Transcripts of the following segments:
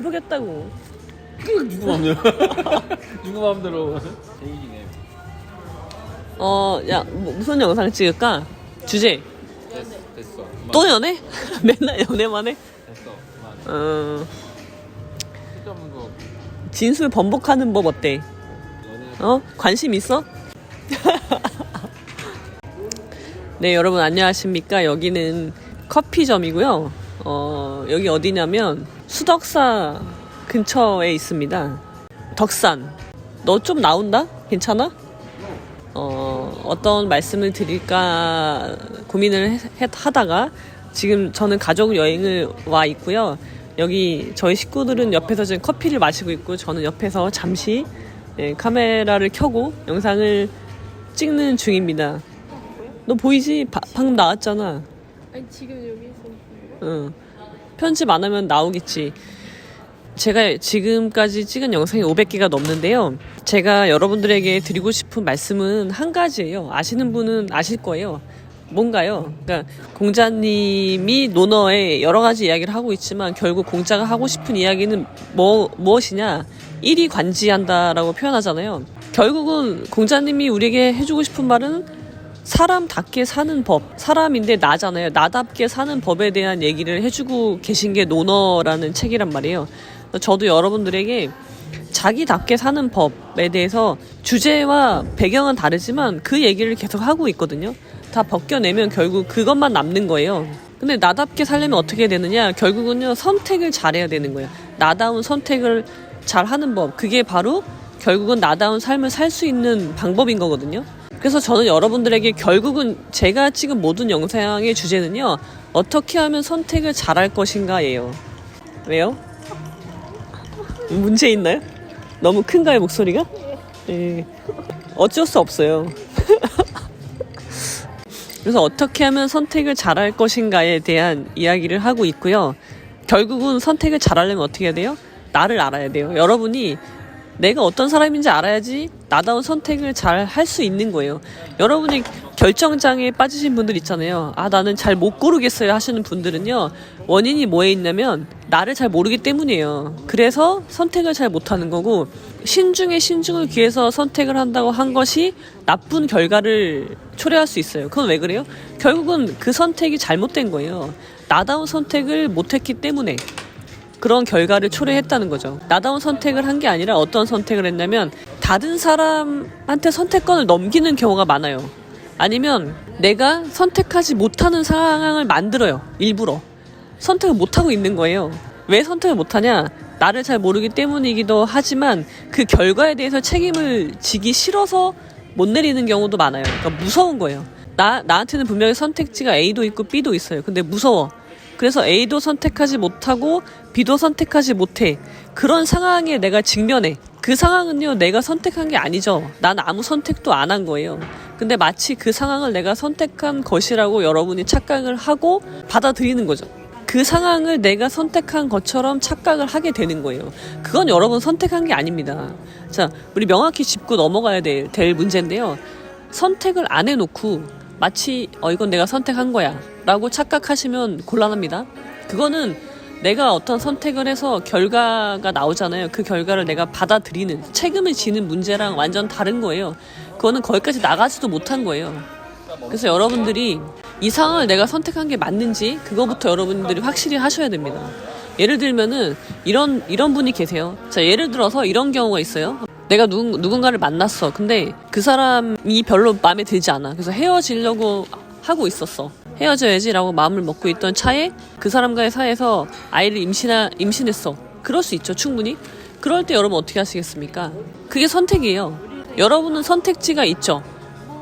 해보겠다고. 누구 마음대로. 누구 마음대로. 재밌네. 야, 무슨 영상 찍을까? 주제. 됐어. 또 연애? 맨날 연애만 해? 됐어. 그만. 쓸데없는 거. 진술 번복하는 법 어때? 관심 있어? 네, 여러분 안녕하십니까? 여기는 커피점이고요. 여기 어디냐면 수덕사 근처에 있습니다. 덕산. 너 좀 나온다? 괜찮아? 어떤 말씀을 드릴까 고민을 하다가 지금 저는 가족 여행을 와 있고요. 여기 저희 식구들은 옆에서 지금 커피를 마시고 있고 저는 옆에서 잠시 카메라를 켜고 영상을 찍는 중입니다. 너 보이지? 방금 나왔잖아. 아니 지금 여기서 응. 편집 안 하면 나오겠지. 제가 지금까지 찍은 영상이 500개가 넘는데요. 제가 여러분들에게 드리고 싶은 말씀은 한 가지예요. 아시는 분은 아실 거예요. 뭔가요? 그러니까 공자님이 논어에 여러 가지 이야기를 하고 있지만 결국 공자가 하고 싶은 이야기는 무엇이냐? 일이관지한다라고 표현하잖아요. 결국은 공자님이 우리에게 해주고 싶은 말은 사람답게 사는 법, 사람인데 나잖아요. 나답게 사는 법에 대한 얘기를 해주고 계신 게 논어라는 책이란 말이에요. 저도 여러분들에게 자기답게 사는 법에 대해서 주제와 배경은 다르지만 그 얘기를 계속 하고 있거든요. 다 벗겨내면 결국 그것만 남는 거예요. 근데 나답게 살려면 어떻게 되느냐? 결국은요, 선택을 잘해야 되는 거예요. 나다운 선택을 잘 하는 법. 그게 바로 결국은 나다운 삶을 살 수 있는 방법인 거거든요. 그래서 저는 여러분들에게 결국은 제가 찍은 모든 영상의 주제는요, 어떻게 하면 선택을 잘할 것인가예요. 왜요? 문제 있나요? 너무 큰가요, 목소리가? 예. 어쩔 수 없어요. 그래서 어떻게 하면 선택을 잘할 것인가에 대한 이야기를 하고 있고요. 결국은 선택을 잘하려면 어떻게 해야 돼요? 나를 알아야 돼요. 여러분이 내가 어떤 사람인지 알아야지 나다운 선택을 잘 할 수 있는 거예요. 여러분이 결정장애에 빠지신 분들 있잖아요. 나는 잘 못 고르겠어요 하시는 분들은요. 원인이 뭐에 있냐면 나를 잘 모르기 때문이에요. 그래서 선택을 잘 못하는 거고, 신중에 신중을 기해서 선택을 한다고 한 것이 나쁜 결과를 초래할 수 있어요. 그건 왜 그래요? 결국은 그 선택이 잘못된 거예요. 나다운 선택을 못했기 때문에 그런 결과를 초래했다는 거죠. 나다운 선택을 한 게 아니라 어떤 선택을 했냐면 다른 사람한테 선택권을 넘기는 경우가 많아요. 아니면 내가 선택하지 못하는 상황을 만들어요. 일부러. 선택을 못하고 있는 거예요. 왜 선택을 못하냐? 나를 잘 모르기 때문이기도 하지만 그 결과에 대해서 책임을 지기 싫어서 못 내리는 경우도 많아요. 그러니까 무서운 거예요. 나한테는 분명히 선택지가 A도 있고 B도 있어요. 근데 무서워. 그래서 A도 선택하지 못하고 B도 선택하지 못해. 그런 상황에 내가 직면해. 그 상황은요, 내가 선택한 게 아니죠. 난 아무 선택도 안 한 거예요. 근데 마치 그 상황을 내가 선택한 것이라고 여러분이 착각을 하고 받아들이는 거죠. 그 상황을 내가 선택한 것처럼 착각을 하게 되는 거예요. 그건 여러분 선택한 게 아닙니다. 자, 우리 명확히 짚고 넘어가야 될 문제인데요. 선택을 안 해놓고 마치 이건 내가 선택한 거야 라고 착각하시면 곤란합니다. 그거는 내가 어떤 선택을 해서 결과가 나오잖아요. 그 결과를 내가 받아들이는, 책임을 지는 문제랑 완전 다른 거예요. 그거는 거기까지 나가지도 못한 거예요. 그래서 여러분들이 이 상황을 내가 선택한 게 맞는지 그거부터 여러분들이 확실히 하셔야 됩니다. 예를 들면은 이런 분이 계세요. 자, 예를 들어서 이런 경우가 있어요. 내가 누군가를 만났어. 근데 그 사람이 별로 마음에 들지 않아. 그래서 헤어지려고 하고 있었어. 헤어져야지라고 마음을 먹고 있던 차에 그 사람과의 사이에서 아이를 임신했어. 그럴 수 있죠, 충분히. 그럴 때 여러분 어떻게 하시겠습니까? 그게 선택이에요. 여러분은 선택지가 있죠.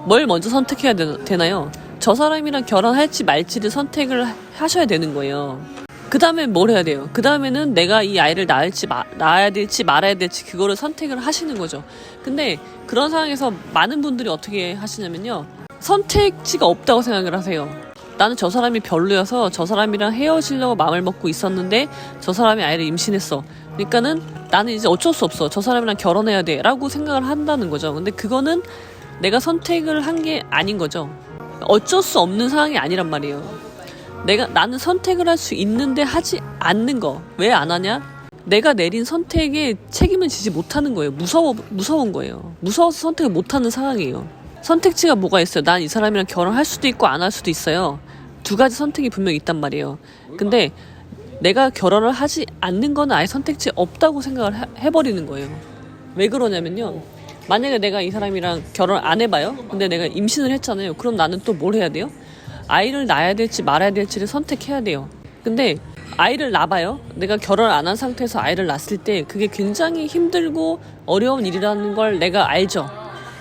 뭘 먼저 선택해야 되나요? 저 사람이랑 결혼할지 말지를 선택을 하셔야 되는 거예요. 그 다음에 뭘 해야 돼요? 그 다음에는 내가 이 아이를 낳아야 될지 말아야 될지 그거를 선택을 하시는 거죠. 근데 그런 상황에서 많은 분들이 어떻게 하시냐면요, 선택지가 없다고 생각을 하세요. 나는 저 사람이 별로여서 저 사람이랑 헤어지려고 마음을 먹고 있었는데 저 사람이 아이를 임신했어. 그러니까는 나는 이제 어쩔 수 없어. 저 사람이랑 결혼해야 돼 라고 생각을 한다는 거죠. 근데 그거는 내가 선택을 한 게 아닌 거죠. 어쩔 수 없는 상황이 아니란 말이에요. 나는 선택을 할 수 있는데 하지 않는 거. 왜 안 하냐? 내가 내린 선택에 책임을 지지 못하는 거예요. 무서운 거예요. 무서워서 선택을 못하는 상황이에요. 선택지가 뭐가 있어요? 난 이 사람이랑 결혼할 수도 있고 안 할 수도 있어요. 두 가지 선택이 분명히 있단 말이에요. 근데 내가 결혼을 하지 않는 건 아예 선택지 없다고 생각을 해버리는 거예요. 왜 그러냐면요. 만약에 내가 이 사람이랑 결혼 안 해봐요? 근데 내가 임신을 했잖아요. 그럼 나는 또 뭘 해야 돼요? 아이를 낳아야 될지 말아야 될지를 선택해야 돼요. 근데 아이를 낳아봐요? 내가 결혼 안 한 상태에서 아이를 낳았을 때 그게 굉장히 힘들고 어려운 일이라는 걸 내가 알죠.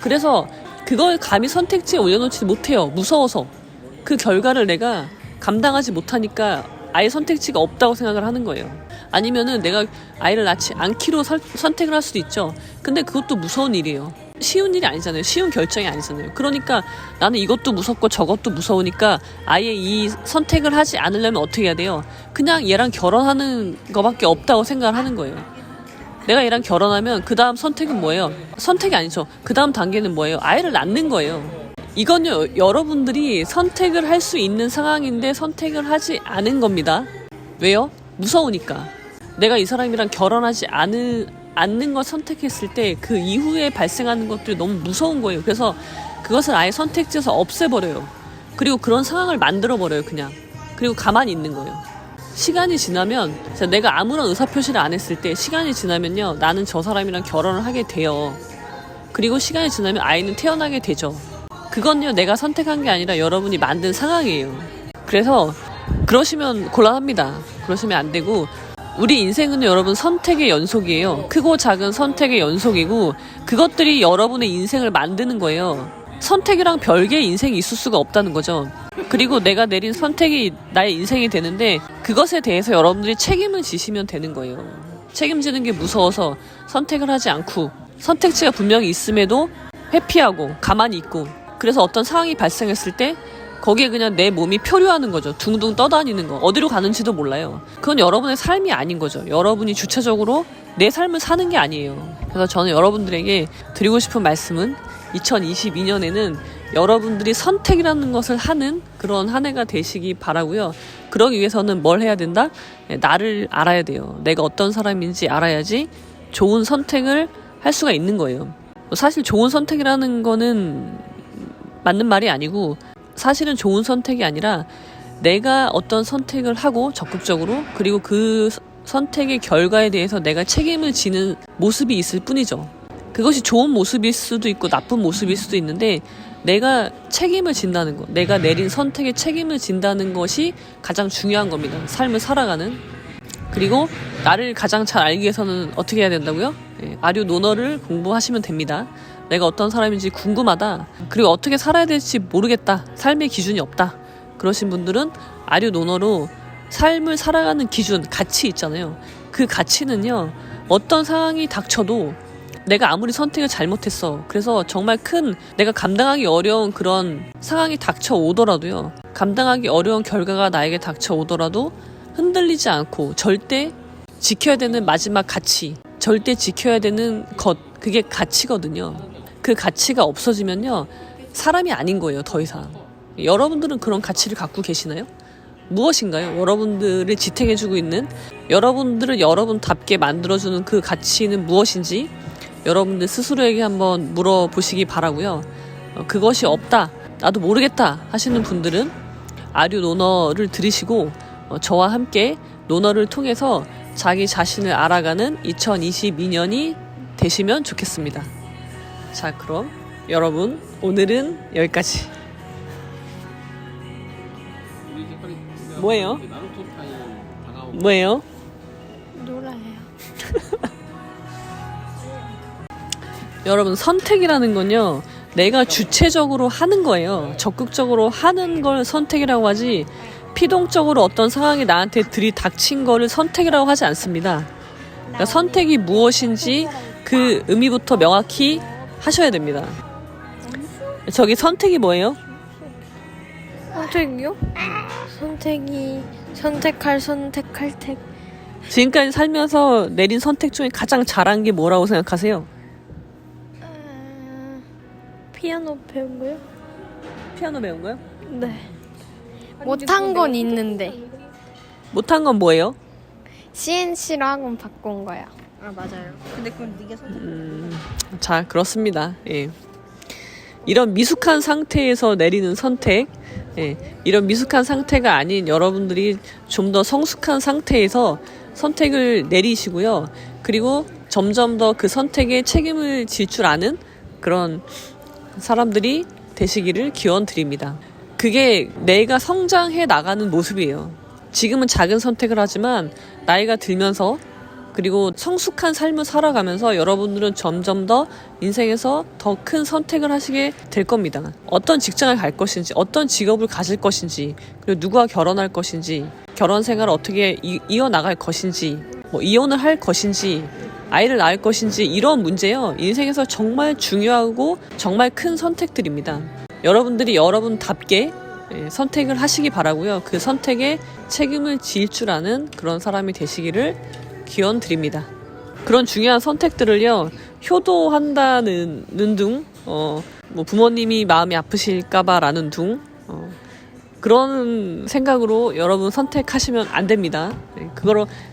그래서 그걸 감히 선택지에 올려놓지 못해요. 무서워서. 그 결과를 내가 감당하지 못하니까 아예 선택지가 없다고 생각을 하는 거예요. 아니면은 내가 아이를 낳지 않기로 선택을 할 수도 있죠. 근데 그것도 무서운 일이에요. 쉬운 일이 아니잖아요. 쉬운 결정이 아니잖아요. 그러니까 나는 이것도 무섭고 저것도 무서우니까 아예 이 선택을 하지 않으려면 어떻게 해야 돼요? 그냥 얘랑 결혼하는 거밖에 없다고 생각을 하는 거예요. 내가 얘랑 결혼하면 그 다음 선택은 뭐예요? 선택이 아니죠. 그 다음 단계는 뭐예요? 아이를 낳는 거예요. 이건요, 여러분들이 선택을 할 수 있는 상황인데 선택을 하지 않은 겁니다. 왜요? 무서우니까. 내가 이 사람이랑 결혼하지 않는 걸 선택했을 때 그 이후에 발생하는 것들이 너무 무서운 거예요. 그래서 그것을 아예 선택지에서 없애버려요. 그리고 그런 상황을 만들어버려요, 그냥. 그리고 가만히 있는 거예요. 시간이 지나면, 내가 아무런 의사표시를 안 했을 때 시간이 지나면요, 나는 저 사람이랑 결혼을 하게 돼요. 그리고 시간이 지나면 아이는 태어나게 되죠. 그건요, 내가 선택한 게 아니라 여러분이 만든 상황이에요. 그래서 그러시면 곤란합니다. 그러시면 안 되고, 우리 인생은 여러분 선택의 연속이에요. 크고 작은 선택의 연속이고, 그것들이 여러분의 인생을 만드는 거예요. 선택이랑 별개의 인생이 있을 수가 없다는 거죠. 그리고 내가 내린 선택이 나의 인생이 되는데 그것에 대해서 여러분들이 책임을 지시면 되는 거예요. 책임지는 게 무서워서 선택을 하지 않고, 선택지가 분명히 있음에도 회피하고 가만히 있고, 그래서 어떤 상황이 발생했을 때 거기에 그냥 내 몸이 표류하는 거죠. 둥둥 떠다니는 거. 어디로 가는지도 몰라요. 그건 여러분의 삶이 아닌 거죠. 여러분이 주체적으로 내 삶을 사는 게 아니에요. 그래서 저는 여러분들에게 드리고 싶은 말씀은 2022년에는 여러분들이 선택이라는 것을 하는 그런 한 해가 되시기 바라고요. 그러기 위해서는 뭘 해야 된다? 나를 알아야 돼요. 내가 어떤 사람인지 알아야지 좋은 선택을 할 수가 있는 거예요. 사실 좋은 선택이라는 거는 맞는 말이 아니고, 사실은 좋은 선택이 아니라 내가 어떤 선택을 하고 적극적으로, 그리고 그 선택의 결과에 대해서 내가 책임을 지는 모습이 있을 뿐이죠. 그것이 좋은 모습일 수도 있고 나쁜 모습일 수도 있는데, 내가 책임을 진다는 것, 내가 내린 선택에 책임을 진다는 것이 가장 중요한 겁니다. 삶을 살아가는. 그리고 나를 가장 잘 알기 위해서는 어떻게 해야 된다고요? 아류 논어를 공부하시면 됩니다. 내가 어떤 사람인지 궁금하다. 그리고 어떻게 살아야 될지 모르겠다. 삶의 기준이 없다. 그러신 분들은 아류 논어로 삶을 살아가는 기준, 가치 있잖아요. 그 가치는요, 어떤 상황이 닥쳐도 내가 아무리 선택을 잘못했어. 그래서 정말 큰, 내가 감당하기 어려운 그런 상황이 닥쳐오더라도요, 감당하기 어려운 결과가 나에게 닥쳐오더라도 흔들리지 않고 절대 지켜야 되는 마지막 가치, 절대 지켜야 되는 것, 그게 가치거든요. 그 가치가 없어지면요, 사람이 아닌 거예요, 더 이상. 여러분들은 그런 가치를 갖고 계시나요? 무엇인가요? 여러분들을 지탱해주고 있는, 여러분들을 여러분답게 만들어주는 그 가치는 무엇인지 여러분들 스스로에게 한번 물어보시기 바라고요. 그것이 없다, 나도 모르겠다 하시는 분들은 아류 논어를 들으시고 저와 함께 논어를 통해서 자기 자신을 알아가는 2022년이 되시면 좋겠습니다. 자, 그럼 여러분, 오늘은 여기까지. 뭐예요? 뭐예요? 놀아요. 여러분, 선택이라는 건요, 내가 주체적으로 하는 거예요. 적극적으로 하는 걸 선택이라고 하지, 피동적으로 어떤 상황이 나한테 들이닥친 거를 선택이라고 하지 않습니다. 그러니까 선택이 무엇인지 그 의미부터 명확히 하셔야 됩니다. 저기 선택이 뭐예요? 선택이요? 선택할 택. 지금까지 살면서 내린 선택 중에 가장 잘한 게 뭐라고 생각하세요? 피아노 배운 거요? 피아노 배운 거요? 네. 못한 건 있는데. 못한 건 뭐예요? CNC로 학원 바꾼 거야. 아 맞아요. 근데 그건 네가 선택. 자, 그렇습니다. 예. 이런 미숙한 상태에서 내리는 선택, 예. 이런 미숙한 상태가 아닌 여러분들이 좀 더 성숙한 상태에서 선택을 내리시고요. 그리고 점점 더 그 선택에 책임을 질 줄 아는 그런 사람들이 되시기를 기원 드립니다. 그게 내가 성장해 나가는 모습이에요. 지금은 작은 선택을 하지만 나이가 들면서 그리고 성숙한 삶을 살아가면서 여러분들은 점점 더 인생에서 더 큰 선택을 하시게 될 겁니다. 어떤 직장을 갈 것인지, 어떤 직업을 가질 것인지, 그리고 누구와 결혼할 것인지, 결혼 생활을 어떻게 이어나갈 것인지, 뭐 이혼을 할 것인지, 아이를 낳을 것인지 이런 문제요. 인생에서 정말 중요하고 정말 큰 선택들입니다. 여러분들이 여러분답게 선택을 하시기 바라고요. 그 선택에 책임을 질 줄 아는 그런 사람이 되시기를 기원 드립니다. 그런 중요한 선택들을요, 효도한다는 둥, 뭐 부모님이 마음이 아프실까봐라는 둥, 그런 생각으로 여러분 선택하시면 안 됩니다.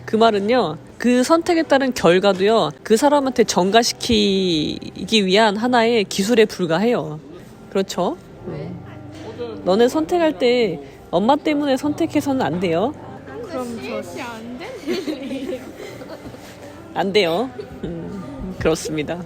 그 말은요, 그 선택에 따른 결과도요, 그 사람한테 전가시키기 위한 하나의 기술에 불과해요. 그렇죠? 너네 선택할 때 엄마 때문에 선택해서는 안 돼요. 그럼 저 안 돼요. 그렇습니다.